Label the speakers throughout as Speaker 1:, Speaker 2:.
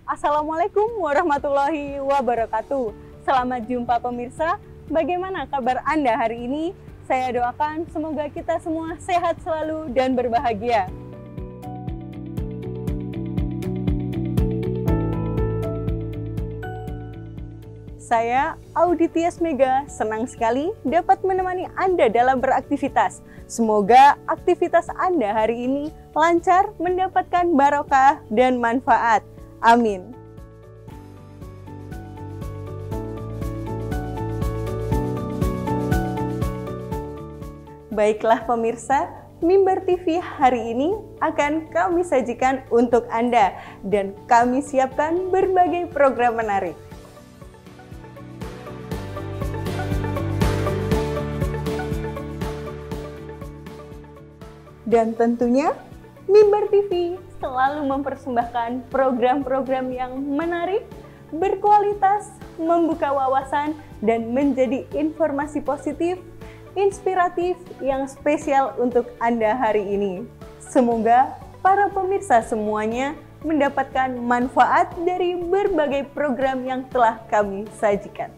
Speaker 1: Assalamualaikum warahmatullahi wabarakatuh. Selamat jumpa pemirsa. Bagaimana kabar Anda hari ini? Saya doakan semoga kita semua sehat selalu dan berbahagia. Saya, Audi Tias Mega, senang sekali dapat menemani Anda dalam beraktivitas. Semoga aktivitas Anda hari ini lancar, mendapatkan barokah dan manfaat. Amin. Baiklah pemirsa, Mimbar TV hari ini akan kami sajikan untuk Anda dan kami siapkan berbagai program menarik. Dan tentunya Mimbar TV selalu mempersembahkan program-program yang menarik, berkualitas, membuka wawasan, dan menjadi informasi positif, inspiratif yang spesial untuk Anda hari ini. Semoga para pemirsa semuanya mendapatkan manfaat dari berbagai program yang telah kami sajikan.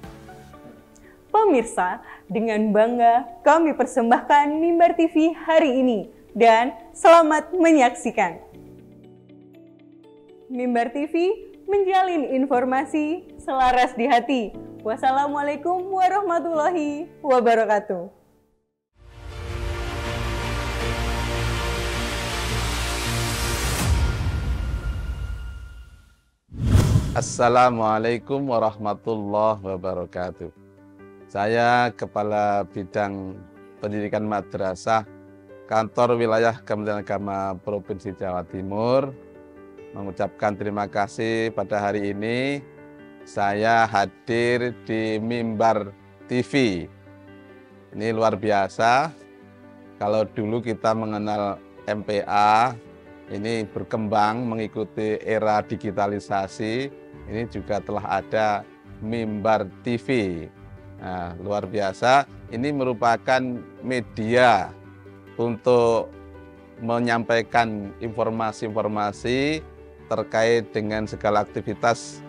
Speaker 1: Pemirsa, dengan bangga kami persembahkan Mimbar TV hari ini. Dan selamat menyaksikan. Mimbar TV menjalin informasi selaras di hati. Wassalamualaikum warahmatullahi wabarakatuh.
Speaker 2: Assalamualaikum warahmatullahi wabarakatuh. Saya Kepala Bidang Pendidikan Madrasah Kantor Wilayah Kementerian Agama Provinsi Jawa Timur mengucapkan terima kasih pada hari ini saya hadir di Mimbar TV. Ini luar biasa. Kalau dulu kita mengenal MPA, ini berkembang mengikuti era digitalisasi, ini juga telah ada Mimbar TV. Nah, luar biasa. Ini merupakan media untuk menyampaikan informasi-informasi terkait dengan segala aktivitas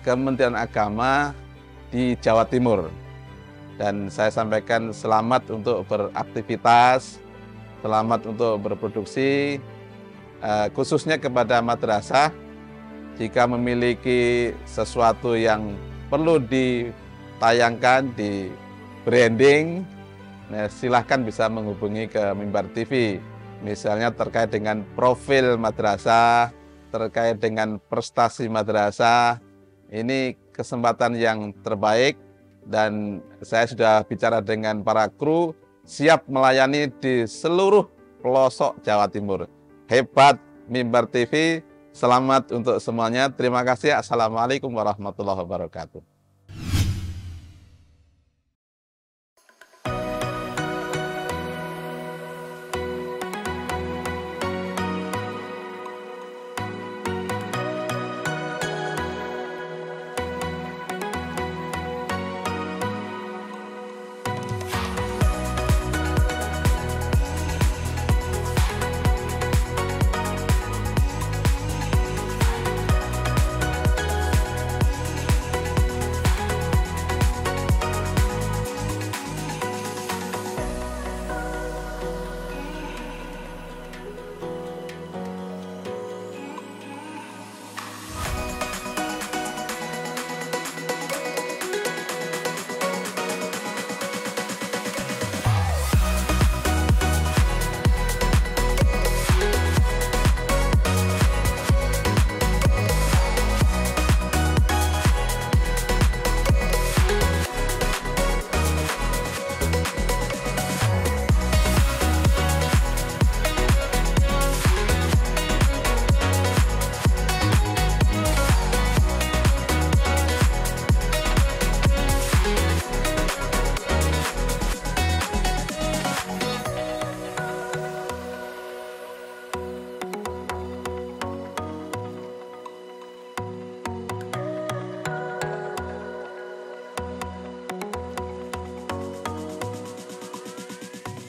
Speaker 2: Kementerian Agama di Jawa Timur. Dan saya sampaikan selamat untuk beraktivitas, selamat untuk berproduksi, khususnya kepada madrasah. Jika memiliki sesuatu yang perlu ditayangkan, di branding, nah, silahkan bisa menghubungi ke Mimbar TV. Misalnya terkait dengan profil madrasah, terkait dengan prestasi madrasah. Ini kesempatan yang terbaik dan saya sudah bicara dengan para kru, siap melayani di seluruh pelosok Jawa Timur. Hebat Mimbar TV, selamat untuk semuanya. Terima kasih. Assalamualaikum warahmatullahi wabarakatuh.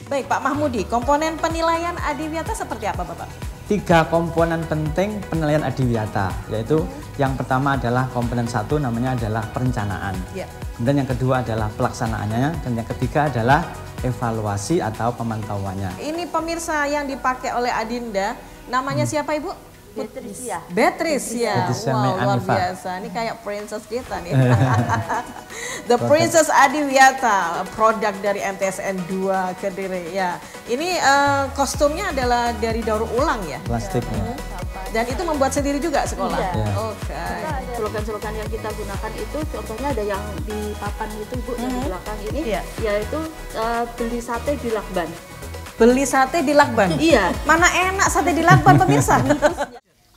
Speaker 3: Baik Pak Mahmudi, komponen penilaian Adiwiyata seperti apa Bapak? 3 komponen penting penilaian adiwiyata, yaitu yang pertama adalah komponen 1 namanya adalah perencanaan. Kemudian yang kedua adalah pelaksanaannya, dan yang ketiga adalah evaluasi atau pemantauannya.
Speaker 4: Ini pemirsa yang dipakai oleh Adinda, namanya siapa Ibu?
Speaker 1: Beatricia.
Speaker 4: Beatricia.
Speaker 3: Beatricia
Speaker 4: Wow, luar
Speaker 3: Anifah.
Speaker 4: biasa. Ini kayak princess kita nih. The Princess Adiwiyata, produk dari MTSN 2 Kediri. Ya, ini kostumnya adalah dari daur ulang ya.
Speaker 3: Plastiknya.
Speaker 4: Dan itu membuat sendiri juga sekolah.
Speaker 1: Iya.
Speaker 4: Oke.
Speaker 5: Slogan-slogan yang kita gunakan itu contohnya ada yang di papan itu Bu, yang di belakang ini,
Speaker 4: Iya.
Speaker 5: yaitu beli sate di lakban.
Speaker 4: Beli sate di lakban.
Speaker 5: Iya.
Speaker 4: Mana enak sate di lakban pemirsa.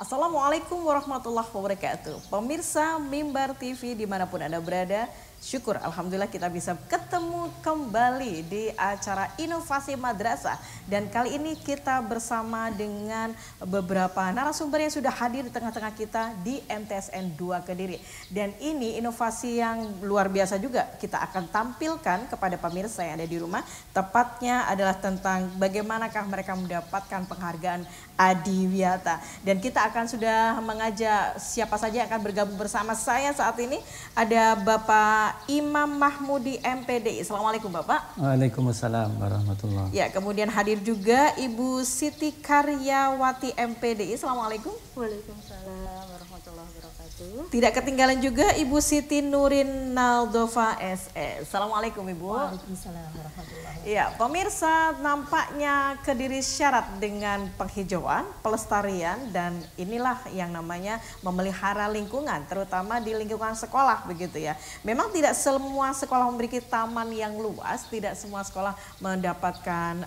Speaker 4: Assalamualaikum warahmatullahi wabarakatuh. Pemirsa Mimbar TV dimanapun Anda berada, syukur Alhamdulillah kita bisa ketemu kembali di acara Inovasi Madrasah. Dan kali ini kita bersama dengan beberapa narasumber yang sudah hadir di tengah-tengah kita di MTSN 2 Kediri. Dan ini inovasi yang luar biasa juga kita akan tampilkan kepada pemirsa yang ada di rumah. Tepatnya adalah tentang bagaimanakah mereka mendapatkan penghargaan Adiwiyata. Dan kita akan sudah mengajak siapa saja yang akan bergabung bersama saya saat ini. Ada Bapak Imam Mahmudi MPDI. Assalamualaikum Bapak.
Speaker 3: Waalaikumsalam warahmatullahi.
Speaker 4: Ya, kemudian hadir juga Ibu Siti Karyawati MPDI. Assalamualaikum.
Speaker 5: Waalaikumsalam warahmatullahi wabarakatuh.
Speaker 4: Tidak ketinggalan juga Ibu Siti Nurin Naldova SE. Assalamualaikum Ibu.
Speaker 5: Waalaikumsalam warahmatullahi wabarakatuh.
Speaker 4: Ya, pemirsa, nampaknya Kediri syarat dengan penghijauan, pelestarian, dan inilah yang namanya memelihara lingkungan, terutama di lingkungan sekolah begitu ya. Memang tidak semua sekolah memiliki taman yang luas, tidak semua sekolah mendapatkan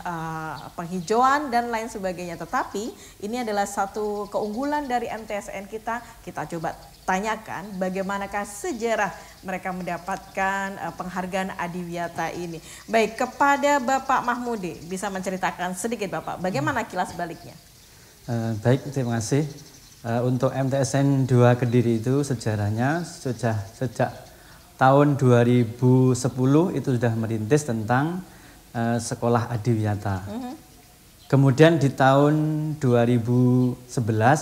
Speaker 4: penghijauan dan lain sebagainya. Tetapi ini adalah satu keunggulan dari MTSN kita. Kita coba tanyakan bagaimanakah sejarah mereka mendapatkan penghargaan Adiwiyata ini. Baik, kepada Bapak Mahmudi, bisa menceritakan sedikit Bapak, bagaimana kilas baliknya?
Speaker 3: Baik, terima kasih. Untuk MTSN 2 Kediri itu sejarahnya sejak tahun 2010 itu sudah merintis tentang sekolah Adiwiyata. Kemudian di tahun 2011,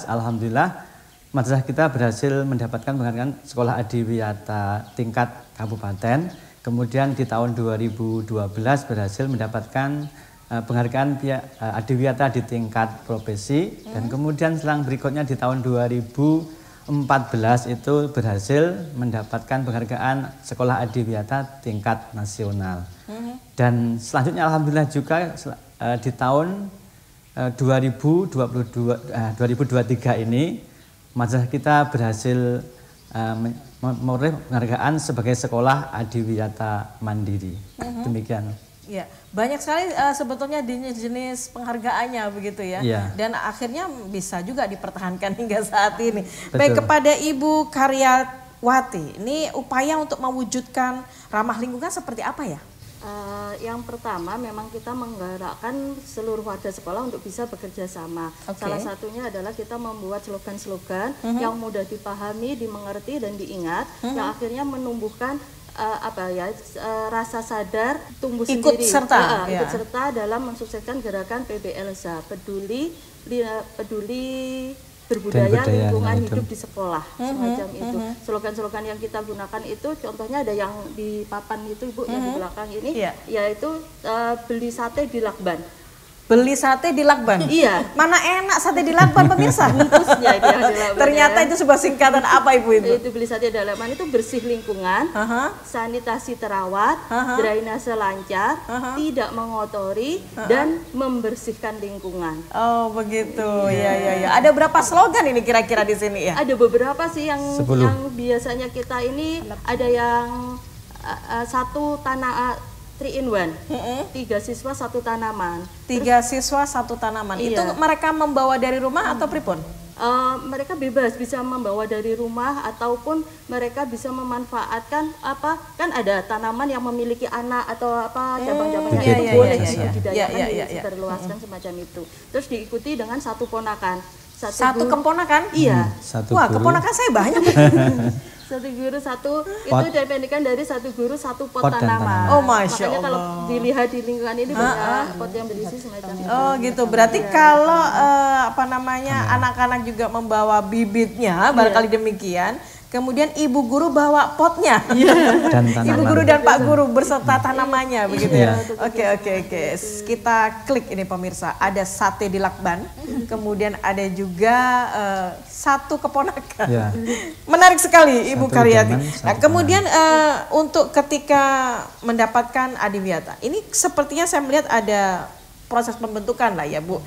Speaker 3: alhamdulillah madrasah kita berhasil mendapatkan penghargaan sekolah Adiwiyata tingkat kabupaten. Kemudian di tahun 2012 berhasil mendapatkan penghargaan Adiwiyata di tingkat provinsi. Dan kemudian selang berikutnya di tahun 2014 itu berhasil mendapatkan penghargaan sekolah Adiwiyata tingkat nasional. Dan selanjutnya alhamdulillah juga di tahun 2023 ini madrasah kita berhasil memperoleh penghargaan sebagai sekolah Adiwiyata Mandiri. Demikian.
Speaker 4: Ya, banyak sekali sebetulnya jenis-jenis penghargaannya begitu ya.
Speaker 3: Ya.
Speaker 4: Dan akhirnya bisa juga dipertahankan hingga saat ini.
Speaker 3: Betul.
Speaker 4: Baik, kepada Ibu Karyawati, ini upaya untuk mewujudkan ramah lingkungan seperti apa ya?
Speaker 5: Yang pertama memang kita menggerakkan seluruh warga sekolah untuk bisa bekerja sama. Salah satunya adalah kita membuat slogan-slogan yang mudah dipahami, dimengerti dan diingat, yang akhirnya menumbuhkan rasa sadar tumbuh
Speaker 4: Ikut
Speaker 5: sendiri.
Speaker 4: serta,
Speaker 5: Ikut serta dalam mensukseskan gerakan PBLSA, peduli berbudaya lingkungan hidup di sekolah, semacam itu. Slogan-slogan yang kita gunakan itu contohnya ada yang di papan itu Ibu, yang di belakang ini, yaitu beli sate di lakban.
Speaker 4: Beli sate di lakban?
Speaker 5: Iya.
Speaker 4: Mana enak sate di lakban pemirsa?
Speaker 5: Bungkusnya itu yang di lakban.
Speaker 4: Ternyata itu sebuah singkatan apa Ibu itu?
Speaker 5: Itu beli sate di lakban itu bersih lingkungan, sanitasi terawat, drainase lancar, tidak mengotori, dan membersihkan lingkungan.
Speaker 4: Oh begitu, ya. Ada berapa slogan ini kira-kira di sini ya?
Speaker 5: Ada beberapa sih yang
Speaker 3: 10.
Speaker 5: Biasanya kita ini ada yang satu tanah 3 in 1, 3 siswa 1 tanaman.
Speaker 4: 3 siswa 1 tanaman.
Speaker 5: Iya.
Speaker 4: Itu mereka membawa dari rumah atau pripun?
Speaker 5: Mereka bebas bisa membawa dari rumah ataupun mereka bisa memanfaatkan kan ada tanaman yang memiliki anak atau cabang-cabangnya itu boleh dibudidayakan, disebarluaskan semacam itu. Terus diikuti dengan satu ponakan.
Speaker 4: Satu keponakan?
Speaker 5: Iya.
Speaker 4: Wah, keponakan saya banyak.
Speaker 5: Satu guru satu itu dipendekkan dari satu guru satu pot tanaman.
Speaker 4: Oh, Masya
Speaker 5: Makanya
Speaker 4: Allah.
Speaker 5: kalau dilihat di lingkungan ini banyak pot yang berisi semacam itu.
Speaker 4: Oh gitu, berarti kalau anak-anak juga membawa bibitnya, barangkali demikian. Kemudian ibu guru bawa potnya,
Speaker 3: Dan
Speaker 4: ibu guru dan pak guru berserta tanamannya, begitu ya.
Speaker 3: Iya.
Speaker 4: Oke. Kita klik ini pemirsa, ada sate di lakban, kemudian ada juga satu keponakan.
Speaker 3: Ya.
Speaker 4: Menarik sekali Ibu
Speaker 3: Satu
Speaker 4: Karyati.
Speaker 3: idaman,
Speaker 4: Nah,
Speaker 3: satu
Speaker 4: kemudian untuk ketika mendapatkan adiwiyata, ini sepertinya saya melihat ada proses pembentukan lah ya Bu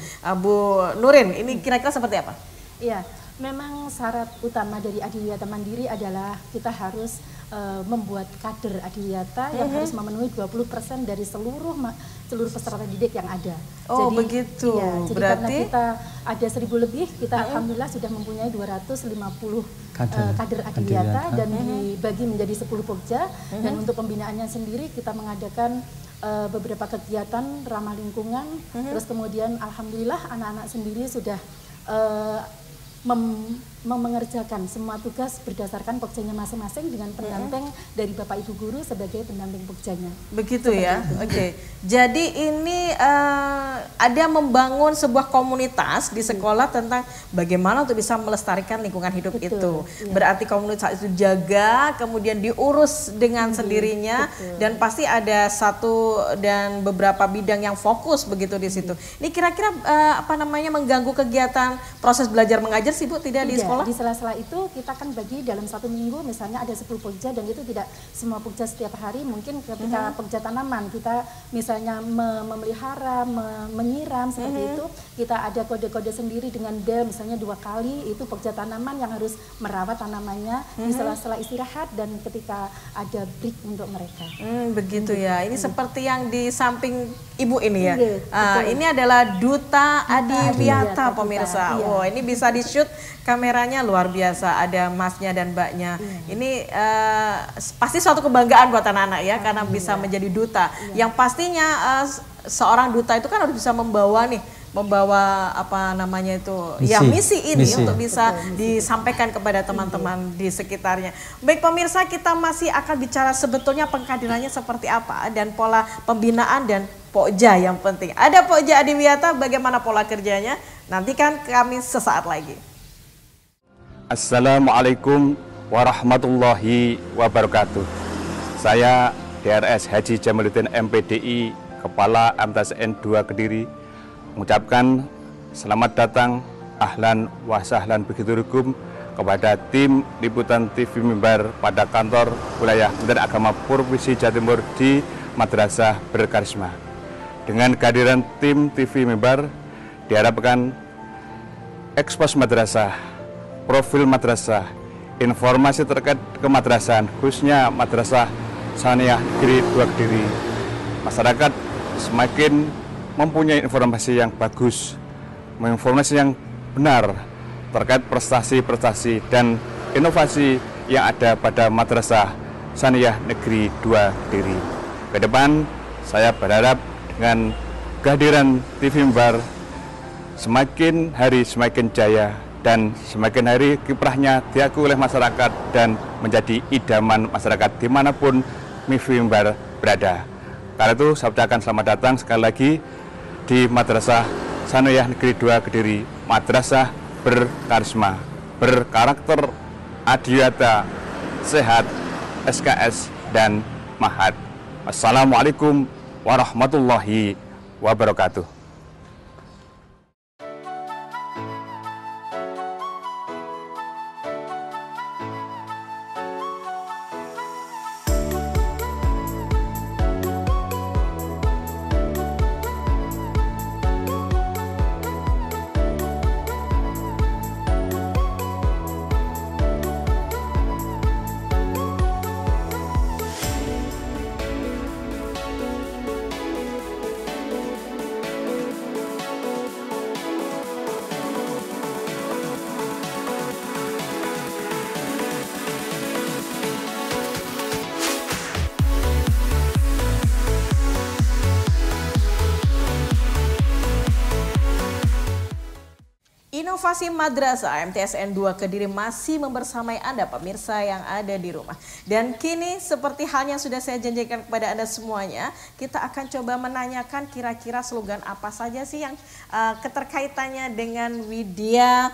Speaker 4: Nurin. Ini kira-kira seperti apa?
Speaker 6: Iya, memang syarat utama dari adiwiyata mandiri adalah kita harus membuat kader adiwiyata yang harus memenuhi 20% dari seluruh peserta didik yang ada.
Speaker 4: Oh,
Speaker 6: jadi,
Speaker 4: begitu.
Speaker 6: Iya, jadi
Speaker 4: berarti
Speaker 6: karena kita ada 1000 lebih, kita alhamdulillah sudah mempunyai 250 kader adiwiyata dan dibagi menjadi 10 pokja. Dan untuk pembinaannya sendiri kita mengadakan beberapa kegiatan ramah lingkungan. Terus kemudian alhamdulillah anak-anak sendiri sudah mengerjakan semua tugas berdasarkan pokjanya masing-masing dengan pendamping dari Bapak Ibu Guru sebagai pendamping pokjanya.
Speaker 4: begitu ya. Oke. Jadi ini ada membangun sebuah komunitas di sekolah tentang bagaimana untuk bisa melestarikan lingkungan hidup itu.
Speaker 6: Iya.
Speaker 4: Berarti komunitas itu jaga, kemudian diurus dengan sendirinya, dan pasti ada satu dan beberapa bidang yang fokus begitu di situ. Ini kira-kira mengganggu kegiatan proses belajar mengajar sih Bu, tidak di sekolah?
Speaker 6: Di sela-sela itu kita kan bagi dalam satu minggu misalnya ada 10 pokja, dan itu tidak semua pokja setiap hari. Mungkin ketika pokja tanaman kita misalnya memelihara, menyiram seperti itu, kita ada kode-kode sendiri dengan del misalnya 2 kali itu pokja tanaman yang harus merawat tanamannya di sela-sela istirahat dan ketika ada break untuk mereka.
Speaker 4: Begitu ya. Ini seperti yang di samping Ibu ini ya.
Speaker 6: Betul.
Speaker 4: Ini adalah Duta Adiwiyata
Speaker 6: Adiwiyata
Speaker 4: pemirsa.
Speaker 6: kita, iya.
Speaker 4: Wow, ini bisa di shoot kameranya luar biasa. Ada masnya dan mbaknya. Ini pasti suatu kebanggaan buat anak-anak ya, karena bisa menjadi duta. Yang pastinya seorang duta itu kan harus bisa membawa misi ini untuk bisa disampaikan kepada teman-teman di sekitarnya. Baik pemirsa, kita masih akan bicara sebetulnya pengkaderannya seperti apa dan pola pembinaan dan pokja yang penting. Ada pokja adiwiyata, bagaimana pola kerjanya? Nantikan kami sesaat lagi.
Speaker 2: Assalamualaikum warahmatullahi wabarakatuh. Saya DRS Haji Jamaluddin MPDI, Kepala MTSN 2 Kediri, mengucapkan selamat datang, ahlan wa sahlan begitu hukum kepada tim liputan TV Mimbar pada kantor wilayah Kementerian Agama Provinsi Jawa Timur di Madrasah Berkarisma. Dengan kehadiran tim TV Mimbar diharapkan ekspos madrasah, profil madrasah, informasi terkait kemadrasahan, khususnya Madrasah Saniyah Negeri 2 Kediri, masyarakat semakin mempunyai informasi yang bagus, informasi yang benar terkait prestasi-prestasi dan inovasi yang ada pada Madrasah Saniyah Negeri 2 Kediri. Ke depan saya berharap dengan kehadiran TV Mimbar semakin hari semakin jaya dan semakin hari kiprahnya diakui oleh masyarakat dan menjadi idaman masyarakat dimanapun TV Mimbar berada. Karena itu saya ucapkan selamat datang sekali lagi di Madrasah Saniyah Negeri 2 Kediri, Madrasah Berkarisma, berkarakter adiwiyata, sehat, SKS dan Mahat. Assalamualaikum warahmatullahi wabarakatuh.
Speaker 4: Inovasi Madrasah MTSN 2 Kediri masih membersamai Anda pemirsa yang ada di rumah. Dan kini seperti halnya sudah saya janjikan kepada Anda semuanya, kita akan coba menanyakan kira-kira slogan apa saja sih yang keterkaitannya dengan Widya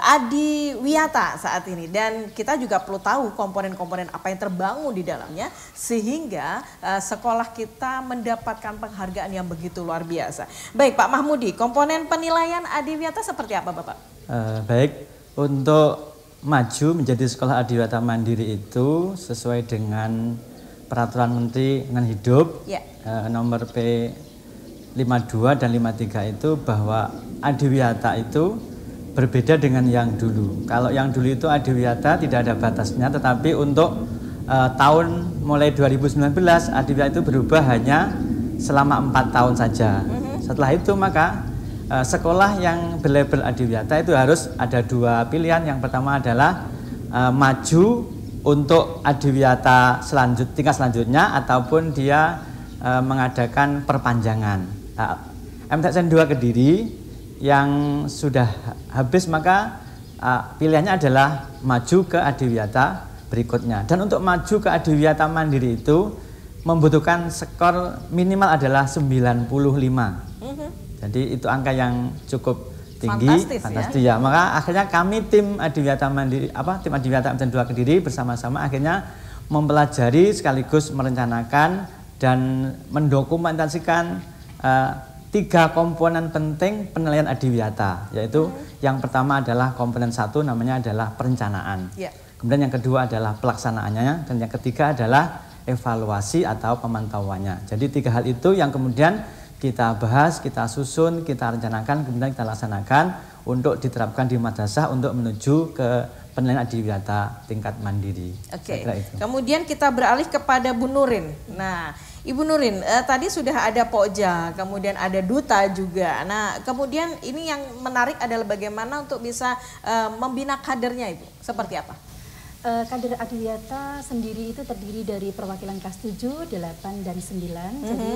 Speaker 4: Adi Wiyata saat ini. Dan kita juga perlu tahu komponen-komponen apa yang terbangun di dalamnya sehingga sekolah kita mendapatkan penghargaan yang begitu luar biasa. Baik Pak Mahmudi, komponen penilaian Adiwiyata seperti apa Bapak?
Speaker 3: Baik, untuk maju menjadi sekolah Adiwiyata Mandiri itu sesuai dengan Peraturan Menteri Lingkungan Hidup nomor P52 dan 53 itu bahwa Adiwiyata itu berbeda dengan yang dulu. Kalau yang dulu itu Adiwiyata tidak ada batasnya, tetapi untuk tahun mulai 2019 Adiwiyata itu berubah hanya selama 4 tahun saja. Setelah itu maka sekolah yang berlabel Adiwiyata itu harus ada 2 pilihan. Yang pertama adalah maju untuk Adiwiyata tingkat selanjutnya ataupun dia mengadakan perpanjangan. MTSN 2 Kediri yang sudah habis maka pilihannya adalah maju ke Adiwiyata berikutnya. Dan untuk maju ke Adiwiyata Mandiri itu membutuhkan skor minimal adalah 95. Jadi itu angka yang cukup tinggi, fantastis ya. Maka akhirnya kami tim Adiwiyata Mandiri, tim Adiwiyata MTSN 2 Kediri bersama-sama akhirnya mempelajari sekaligus merencanakan dan mendokumentasikan 3 komponen penting penilaian Adiwiyata, yaitu yang pertama adalah komponen 1 namanya adalah perencanaan. Kemudian yang kedua adalah pelaksanaannya dan yang ketiga adalah evaluasi atau pemantauannya. Jadi 3 hal itu yang kemudian kita bahas, kita susun, kita rencanakan, kemudian kita laksanakan untuk diterapkan di madrasah untuk menuju ke penilaian Adiwiyata tingkat mandiri.
Speaker 4: Oke. Kemudian kita beralih kepada Bu Nurin. Nah, Ibu Nurin, tadi sudah ada Pokja, kemudian ada Duta juga. Nah, kemudian ini yang menarik adalah bagaimana untuk bisa membina kadernya Ibu. Seperti apa?
Speaker 6: Kader Adiwiyata sendiri itu terdiri dari perwakilan kelas 7, 8, dan 9. Jadi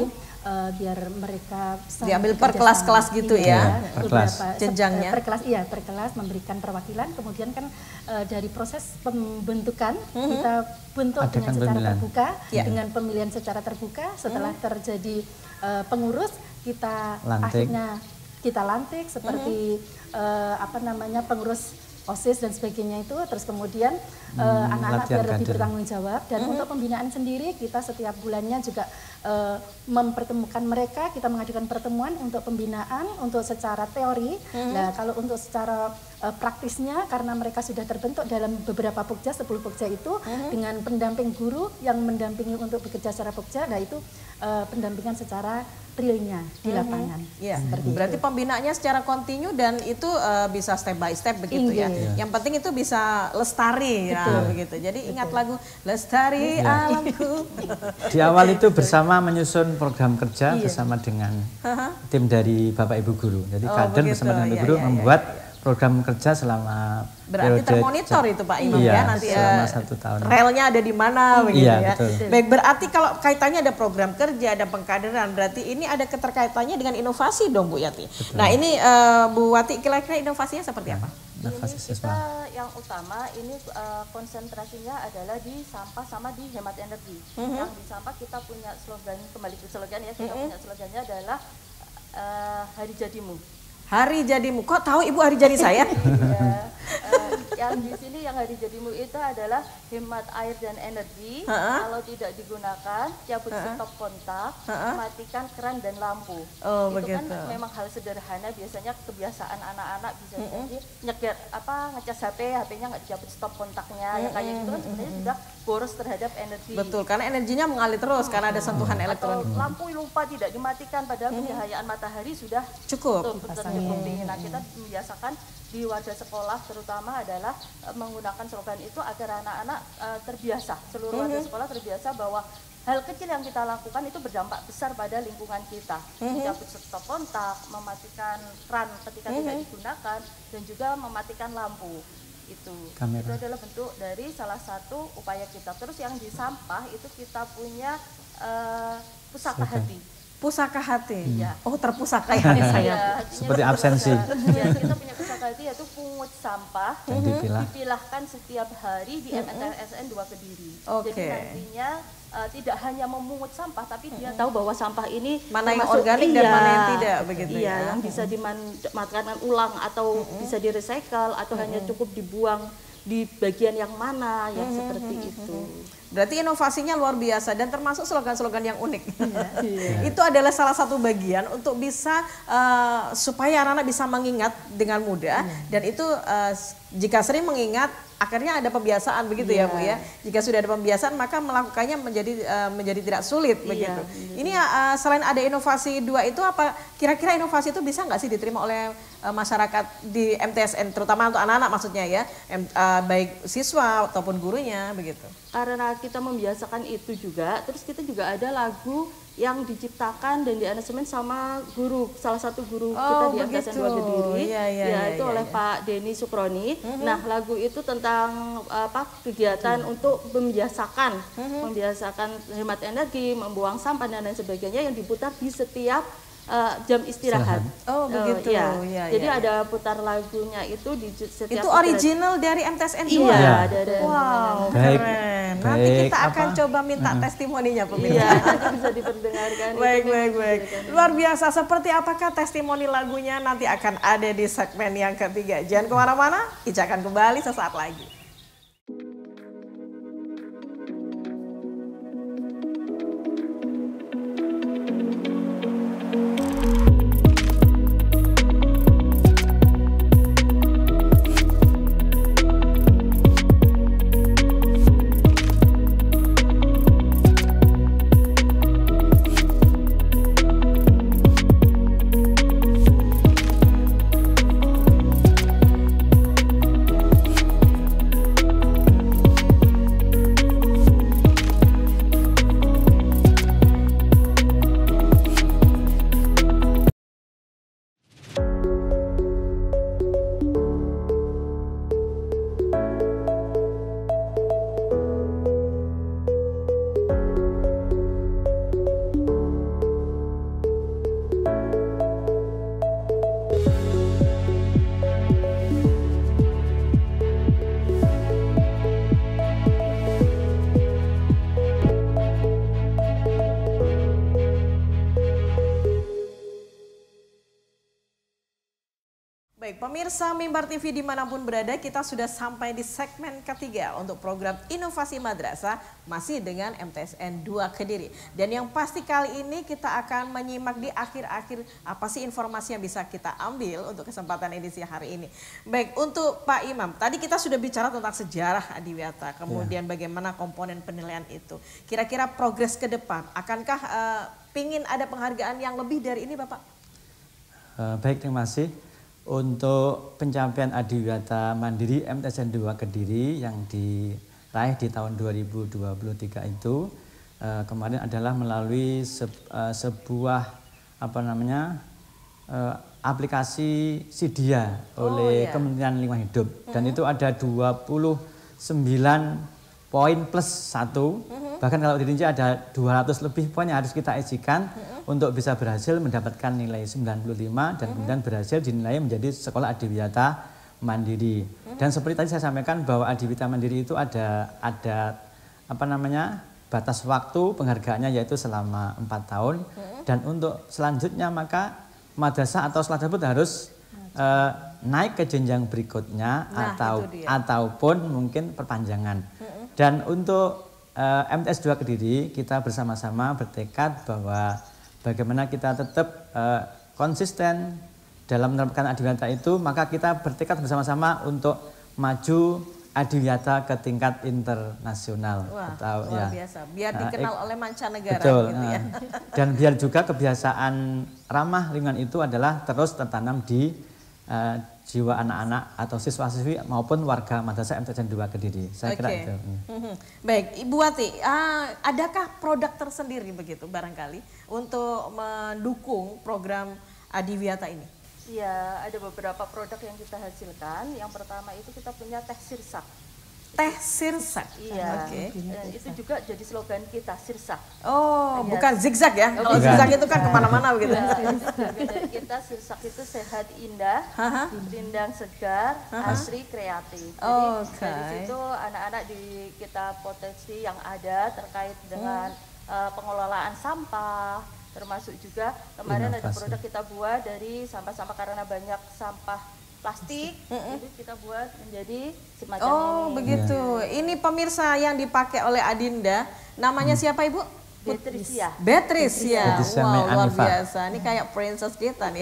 Speaker 6: biar mereka
Speaker 4: diambil per kelas-kelas gitu ya,
Speaker 3: per kelas
Speaker 4: jenjangnya.
Speaker 6: Per kelas memberikan perwakilan. Kemudian kan dari proses pembentukan kita bentuk dengan secara terbuka, dengan pemilihan secara terbuka. Setelah terjadi pengurus, kita akhirnya kita lantik seperti pengurus OSIS dan sebagainya itu, terus kemudian anak-anak biar lebih bertanggung jawab. Dan untuk pembinaan sendiri kita setiap bulannya juga mempertemukan mereka, kita mengadakan pertemuan untuk pembinaan, untuk secara teori. Nah kalau untuk secara praktisnya karena mereka sudah terbentuk dalam beberapa pokja, 10 pokja itu dengan pendamping guru yang mendampingi untuk bekerja secara pokja, nah itu pendampingan secara realnya di lapangan.
Speaker 4: Berarti pembinaannya secara kontinu dan itu bisa step by step begitu ya. Yang penting itu bisa lestari begitu. Jadi ingat lagu Lestari Alamku.
Speaker 3: Di awal itu bersama menyusun program kerja bersama dengan tim dari Bapak Ibu guru. Jadi kader bersama dengan Ibu guru membuat program kerja selama
Speaker 4: berarti termonitor itu Pak Imam ya nanti
Speaker 3: selama 1 tahun.
Speaker 4: Relnya ada di mana begitu ya.
Speaker 3: Betul.
Speaker 4: Baik, berarti kalau kaitannya ada program kerja, ada pengkaderan, berarti ini ada keterkaitannya dengan inovasi dong Bu Yati. Betul. Nah ini Bu Wati kira-kira inovasinya seperti apa?
Speaker 5: Ini kita yang utama ini konsentrasinya adalah di sampah sama di hemat energi. Yang di sampah kita punya slogan, kembali ke slogan ya, kita punya slogannya adalah Hari Jadimu.
Speaker 4: Hari Jadimu, kok tahu Ibu hari jadi saya?
Speaker 5: Yang di sini yang Hari Jadimu itu adalah hemat air dan energi. Kalau tidak digunakan, cabut stop kontak, matikan keran dan lampu. Itu kan memang hal sederhana, biasanya kebiasaan anak-anak bisa jadi ngecas HP-nya nggak dicabut stop kontaknya, ya kayak gitu kan sebenarnya sudah boros terhadap energi.
Speaker 4: Betul, karena energinya mengalir terus karena ada sentuhan elektronik.
Speaker 5: Atau lampu lupa tidak dimatikan padahal pencahayaan matahari sudah
Speaker 4: cukup.
Speaker 5: Nah kita membiasakan di wadah sekolah terutama adalah menggunakan slogan itu agar anak-anak terbiasa, seluruh wadah sekolah terbiasa bahwa hal kecil yang kita lakukan itu berdampak besar pada lingkungan kita. Mencabut stop kontak, mematikan keran ketika tidak digunakan, dan juga mematikan lampu. Itu adalah bentuk dari salah satu upaya kita. Terus yang di sampah itu kita punya pusaka hati.
Speaker 4: Pusaka hati.
Speaker 5: Iya.
Speaker 4: Oh, terpusaka ya saya.
Speaker 3: Seperti absensi.
Speaker 5: Ya, kita punya pusaka hati yaitu pungut sampah
Speaker 3: Dan
Speaker 5: dipilahkan setiap hari di MTSN 2 Kediri.
Speaker 4: Oke.
Speaker 5: Jadi nantinya tidak hanya memungut sampah, tapi dia tahu bahwa sampah ini
Speaker 4: Mana yang
Speaker 5: termasuk-
Speaker 4: organik dan mana yang tidak, begitu
Speaker 5: iya,
Speaker 4: ya.
Speaker 5: yang bisa dimanfaatkan ulang atau bisa direcycle atau hanya cukup dibuang di bagian yang mana, yang seperti itu.
Speaker 4: Berarti inovasinya luar biasa dan termasuk slogan-slogan yang unik. Itu adalah salah satu bagian untuk bisa supaya anak-anak bisa mengingat dengan mudah dan itu jika sering mengingat akhirnya ada pembiasaan begitu ya Bu ya. Jika sudah ada pembiasaan maka melakukannya menjadi tidak sulit begitu. Ini selain ada inovasi 2 itu apa kira-kira inovasi itu bisa nggak sih diterima oleh masyarakat di MTSN terutama untuk anak-anak maksudnya ya baik siswa ataupun gurunya begitu.
Speaker 5: Karena kita membiasakan itu juga, terus kita juga ada lagu yang diciptakan dan diaransemen sama guru, salah satu guru kita di MTSN 2 Kediri, yaitu oleh Pak Denny Sukroni. Nah, lagu itu tentang kegiatan untuk membiasakan hemat energi, membuang sampah dan lain sebagainya yang diputar di setiap jam istirahat.
Speaker 4: Oh begitu.
Speaker 5: Jadi ada putar lagunya itu di setiap.
Speaker 4: Itu original dari MTSN 2.
Speaker 5: Iya, dari.
Speaker 4: Wow,
Speaker 3: Baik.
Speaker 4: keren. Nanti kita akan coba minta testimoninya pemirsa.
Speaker 5: Iya, nanti bisa diperdengarkan.
Speaker 4: Baik. Luar biasa. Seperti apakah testimoni lagunya nanti akan ada di segmen yang ketiga. Jangan kemana-mana, Ica akan kembali sesaat lagi. Baik, pemirsa Mimbar TV dimanapun berada, kita sudah sampai di segmen ketiga untuk program Inovasi Madrasah masih dengan MTSN 2 Kediri. Dan yang pasti kali ini kita akan menyimak di akhir-akhir apa sih informasi yang bisa kita ambil untuk kesempatan edisi hari ini. Baik, untuk Pak Imam, tadi kita sudah bicara tentang sejarah Adiwiyata, kemudian bagaimana komponen penilaian itu. Kira-kira progres ke depan, akankah pingin ada penghargaan yang lebih dari ini Bapak?
Speaker 3: Baik, terima kasih. Untuk pencapaian Adiwiyata Mandiri MTSN 2 Kediri yang diraih di tahun 2023 itu kemarin adalah melalui sebuah aplikasi Sidia oleh Kementerian Lingkungan Hidup dan itu ada 29 poin plus 1 bahkan kalau dirinci ada 200 lebih poin yang harus kita isikan untuk bisa berhasil mendapatkan nilai 95 dan kemudian berhasil dinilai menjadi sekolah Adiwiyata Mandiri. Dan seperti tadi saya sampaikan bahwa Adiwiyata Mandiri itu ada batas waktu penghargaannya yaitu selama 4 tahun dan untuk selanjutnya maka madrasah atau sekolah tersebut harus naik ke jenjang berikutnya ataupun mungkin perpanjangan. Dan untuk MTS 2 Kediri kita bersama-sama bertekad bahwa bagaimana kita tetap konsisten dalam menerapkan Adiwiyata itu, maka kita bertekad bersama-sama untuk maju Adiwiyata ke tingkat internasional.
Speaker 4: Wah, luar biasa. Biar dikenal oleh mancanegara.
Speaker 3: Betul.
Speaker 4: Gitu ya.
Speaker 3: Dan biar juga kebiasaan ramah lingkungan itu adalah terus tertanam di jiwa anak-anak atau siswa-siswi maupun warga madrasah MTSN 2 Kediri. Saya kira itu.
Speaker 4: Baik, Ibu Wati, adakah produk tersendiri begitu barangkali untuk mendukung program Adiwiyata ini?
Speaker 5: Iya, ada beberapa produk yang kita hasilkan. Yang pertama itu kita punya teh sirsak.
Speaker 4: Teh Sirsak.
Speaker 5: Iya.
Speaker 4: Oke.
Speaker 5: Dan itu juga jadi slogan kita, Sirsak.
Speaker 4: Oh, bukan zigzag ya? Kalau zigzag itu kan kemana-mana begitu.
Speaker 5: Dari kita Sirsak itu sehat, indah, rindang, segar, asri, kreatif. Jadi dari situ anak-anak di kita potensi yang ada terkait dengan pengelolaan sampah, termasuk juga kemarin ada produk kita buat dari sampah-sampah karena banyak sampah plastik, itu kita buat menjadi semacam ini.
Speaker 4: Oh begitu. Ini pemirsa yang dipakai oleh Adinda, namanya siapa Ibu?
Speaker 5: Beatricia.
Speaker 4: Beatricia.
Speaker 3: Beatricia
Speaker 4: Wow, luar
Speaker 3: Anifa.
Speaker 4: biasa. Ini kayak princess kita nih.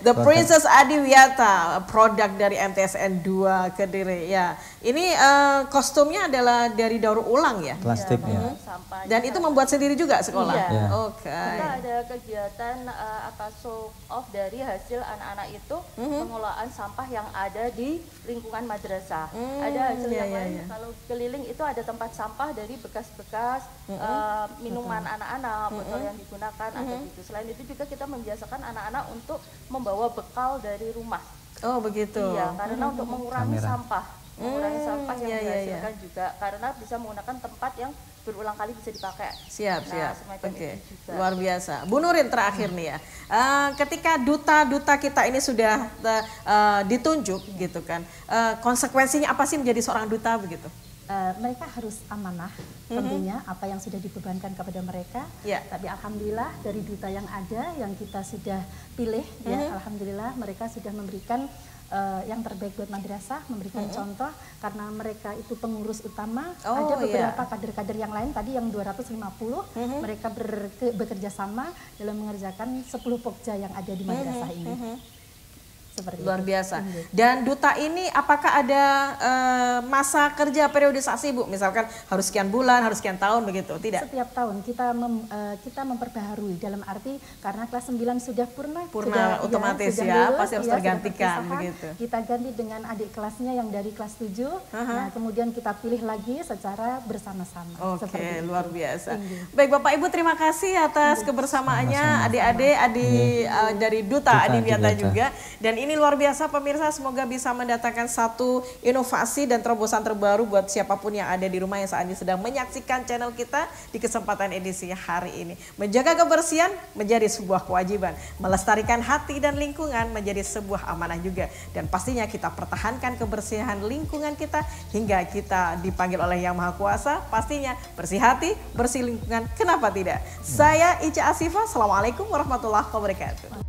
Speaker 4: The Princess Adiwiyata, produk dari MTSN 2 Kediri. Ya, ini kostumnya adalah dari daur ulang ya.
Speaker 3: Plastik ya.
Speaker 5: Sampah.
Speaker 4: Dan itu membuat sendiri juga sekolah.
Speaker 5: Iya.
Speaker 3: Ya.
Speaker 4: Oke.
Speaker 5: Kita ada kegiatan show off dari hasil anak-anak itu pengelolaan sampah yang ada di lingkungan madrasah. Ada hasil yang lain kalau keliling itu ada tempat sampah dari bekas-bekas minuman anak-anak, botol yang digunakan ada gitu. Selain itu juga kita membiasakan anak-anak untuk membawa bekal dari rumah.
Speaker 4: Oh begitu.
Speaker 5: Iya, karena untuk mengurangi sampah. Mengurangi sampah yang dihasilkan juga karena bisa menggunakan tempat yang berulang kali bisa dipakai.
Speaker 4: Siap.
Speaker 5: semacam
Speaker 4: Oke.
Speaker 5: itu juga.
Speaker 4: Luar biasa. Bu Nurin terakhir nih ya. Ketika duta-duta kita ini sudah ditunjuk gitu kan. Konsekuensinya apa sih menjadi seorang duta begitu?
Speaker 6: Mereka harus amanah tentunya apa yang sudah dibebankan kepada mereka. Tapi alhamdulillah dari duta yang ada yang kita sudah pilih ya, alhamdulillah mereka sudah memberikan yang terbaik buat madrasah, memberikan contoh karena mereka itu pengurus utama. Ada beberapa kader-kader yang lain tadi yang 250 mereka bekerja sama dalam mengerjakan 10 pokja yang ada di madrasah ini. Seperti
Speaker 4: luar
Speaker 6: itu.
Speaker 4: biasa. Dan duta ini apakah ada masa kerja periodisasi Bu? Misalkan harus sekian bulan, harus sekian tahun begitu? Tidak?
Speaker 6: Setiap tahun kita memperbaharui dalam arti karena kelas 9 sudah purna
Speaker 4: otomatis
Speaker 6: sudah lulus,
Speaker 4: pasti harus tergantikan begitu.
Speaker 6: Kita ganti dengan adik kelasnya yang dari kelas 7. Nah, kemudian kita pilih lagi secara bersama-sama.
Speaker 4: Oke, luar biasa. Baik Bapak Ibu, terima kasih atas kebersamaannya adik-adik dari Duta Adiwiyata juga. Dan ini luar biasa pemirsa, semoga bisa mendatangkan satu inovasi dan terobosan terbaru buat siapapun yang ada di rumah yang saat ini sedang menyaksikan channel kita di kesempatan edisi hari ini. Menjaga kebersihan menjadi sebuah kewajiban, melestarikan hati dan lingkungan menjadi sebuah amanah juga. Dan pastinya kita pertahankan kebersihan lingkungan kita hingga kita dipanggil oleh Yang Maha Kuasa, pastinya bersih hati, bersih lingkungan, kenapa tidak? Saya Ica Asifa, Assalamualaikum warahmatullahi wabarakatuh.